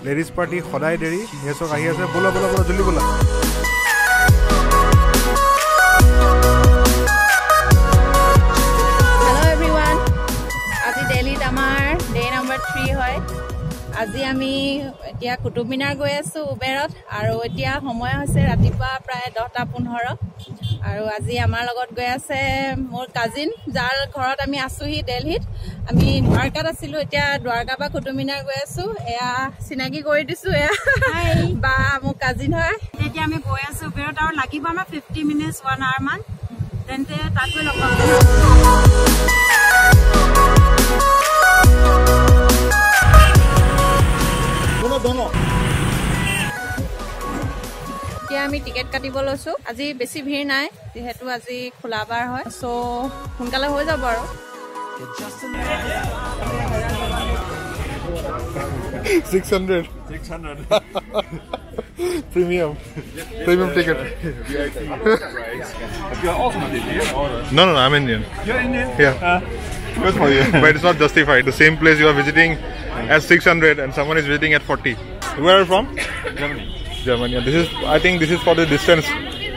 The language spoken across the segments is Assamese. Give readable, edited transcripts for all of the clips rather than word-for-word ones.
লেডিজ পাৰ্টি সদায় দেৰি এসক আহি আছে বলা বলা বলা জলদি বলা Hello everyone আজি দিল্লীত আমাৰ ডে নাম্বাৰ 3 হয় আজি আমি এতিয়া কুতুব মিনাৰ গৈ আছো উবেৰত আৰু এতিয়া সময় হৈছে ৰাতিপুৱা প্ৰায় 10:15 আৰু আজি আমাৰ লগত গৈ আছে মোৰ কাজিন যাৰ ঘৰত আমি আছোহি দিল্লীত আমি দ্বাৰকাত আছিলো এতিয়া দ্বাৰকা বা কুতুব মিনাৰ গৈ আছো এয়া চিনাকি কৰি দিছো এয়া বা মোৰ কাজিন হয় এতিয়া আমি গৈ আছো উবেৰত আৰু লাগিব আমাৰ 50 মিনিটস 1 আৱাৰ মান তেন্তে তাত গৈ লগ পাম এতিয়া আমি টিকেট কাটিব লৈছো আজি বেছি ভিৰ নাই যেহেতু আজি খোলাবাৰ হয় সো সোনকালে হৈ যাব আৰু 600 premium ticket You are also not Indian? no I'm Indian You're Indian? Yeah. Good for you. But it's not justified the same place you are visiting at 600 and someone is visiting at 40 where are you from Germany I think this is for the distance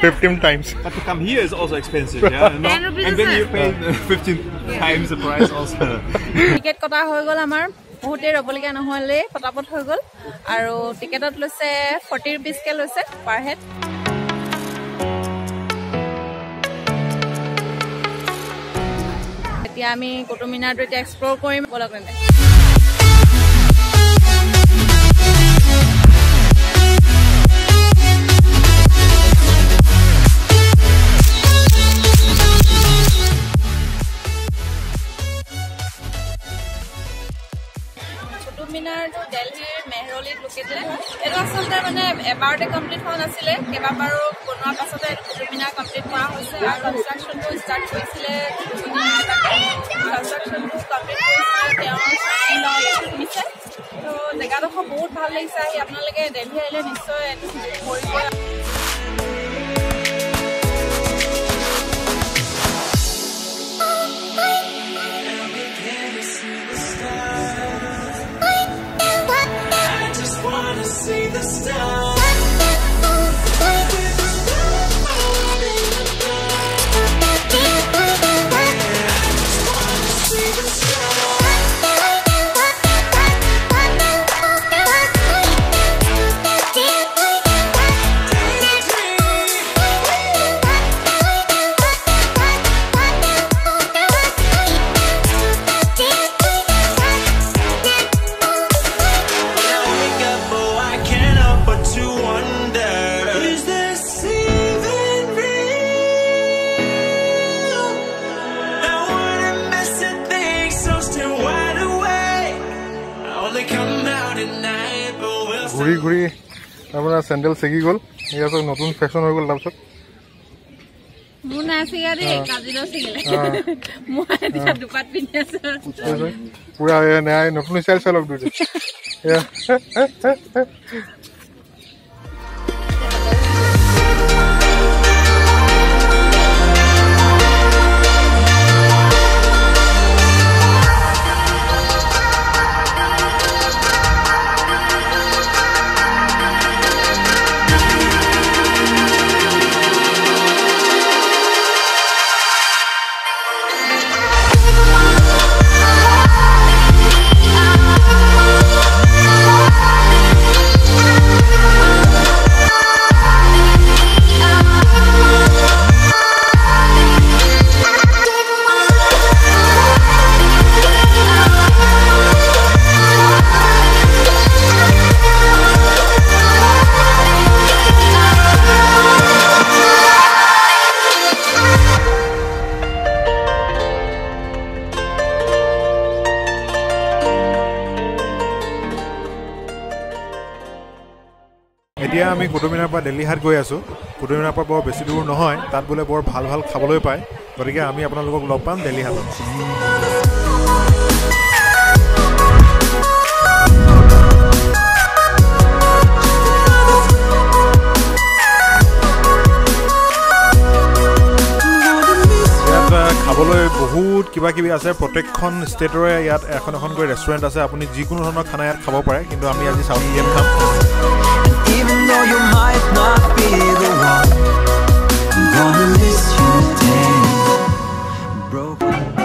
15 times But to come here is also expensive, yeah? No? And then you pay 15 times the price also. Ticket কটা হৈ গল আমাৰ বহুতে ৰবলিকা নহলে ফটাফট হৈ গল আৰু টিকেটত লৈছে 40 rupees কে লৈছে পাৰ হেড এতিয়া আমি কুতুব মিনাৰটো এতিয়া এক্সপ্লোৰ কৰিম বলক তেন্তে মিনাৰটো দিল্লীৰ মেহৰলিত লোকেটেড এটা আচলতে মানে এবাৰতে কমপ্লিট হোৱা নাছিলে কেইবাবাৰো বনোৱাৰ পাছতে কুতুব মিনাৰ কমপ্লিট কৰা হৈছে আৰু কনষ্ট্ৰাকশ্যনটো ষ্টাৰ্ট কৰিছিলে কনষ্ট্ৰাকশ্যনটো কমপ্লিট কৰিছিলে তেওঁৰ ইলটুটমিছে তো জেগাডোখৰ বহুত ভাল লাগিছে আহি আপোনালোকে দিল্লী আহিলে নিশ্চয় এইটো কৰিব See the stars. ঘুৰি ঘুৰি আপোনাৰ চেণ্ডেল চেগি গ'ল ইয়াত নতুন ফেশ্বন হৈ গ'ল তাৰপিছত মোৰ নাছিগা দেই কাজিনো ছিগিলে মই এতিয়া দুপাত পিন্ধি আছো পুৰা নতুন ষ্টাইল চালক দুইটা এতিয়া আমি কুতুব মিনাৰৰ পৰা দিল্লী হাট গৈ আছোঁ কুতুব মিনাৰৰ পৰা বৰ বেছি দূৰ নহয় তাত বোলে বৰ ভাল ভাল খাবলৈ পায় গতিকে আমি আপোনালোকক লগ পাম দিল্লী হাটত ইয়াত খাবলৈ বহু বহুত কিবা কিবি আছে প্ৰত্যেকখন ষ্টেটৰে ইয়াত এখন এখনকৈ ৰেষ্টুৰেণ্ট আছে আপুনি যিকোনো ধৰণৰ খানা ইয়াত খাব পাৰে কিন্তু আমি আজি সাউথ ইণ্ডিয়ান খাম Even though you might not be the one, I'm gonna miss you daily. Broken.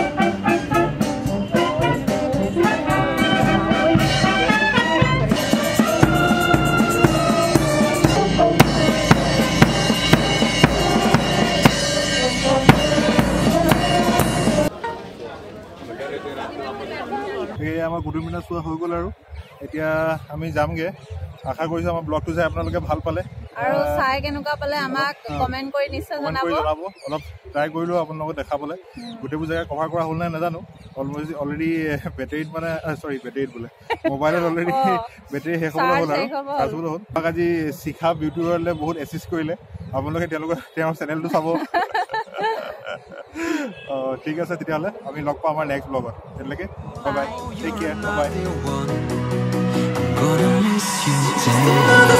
আমাৰ কুটুব মিনাৰ চোৱা হৈ গ'ল আৰু এতিয়া আমি যামগে আশা কৰিছো আমাৰ ব্লগটো চাই আপোনালোকে ভাল পালে আৰু চাই কেনেকুৱা পালে আমাক কমেন্ট কৰি নিশ্চয় জনাব অলপ ট্ৰাই কৰিলো আপোনালোকক দেখাবলৈ গোটেইবোৰ জেগা কভাৰ কৰা হ'ল নাই নাজানো অলৰেডি বেটাৰীত মানে সৰি বেটাৰীত বোলে মোবাইলত অলৰেডি বেটাৰী শেষ হ'বলৈ হ'ল আৰু চাৰ্জবলৈ হ'ল আমাক আজি শিখা বিউটি ৱৰ্ল্ডে বহুত এছিষ্ট কৰিলে আপোনালোকে তেওঁৰ চেনেলটো চাব ঠিক আছে তেতিয়াহ'লে আমি লগ পাম আমাৰ নেক্সট ব্লগত তেতিয়ালৈকে bye bye take care bye Gonna miss you daily.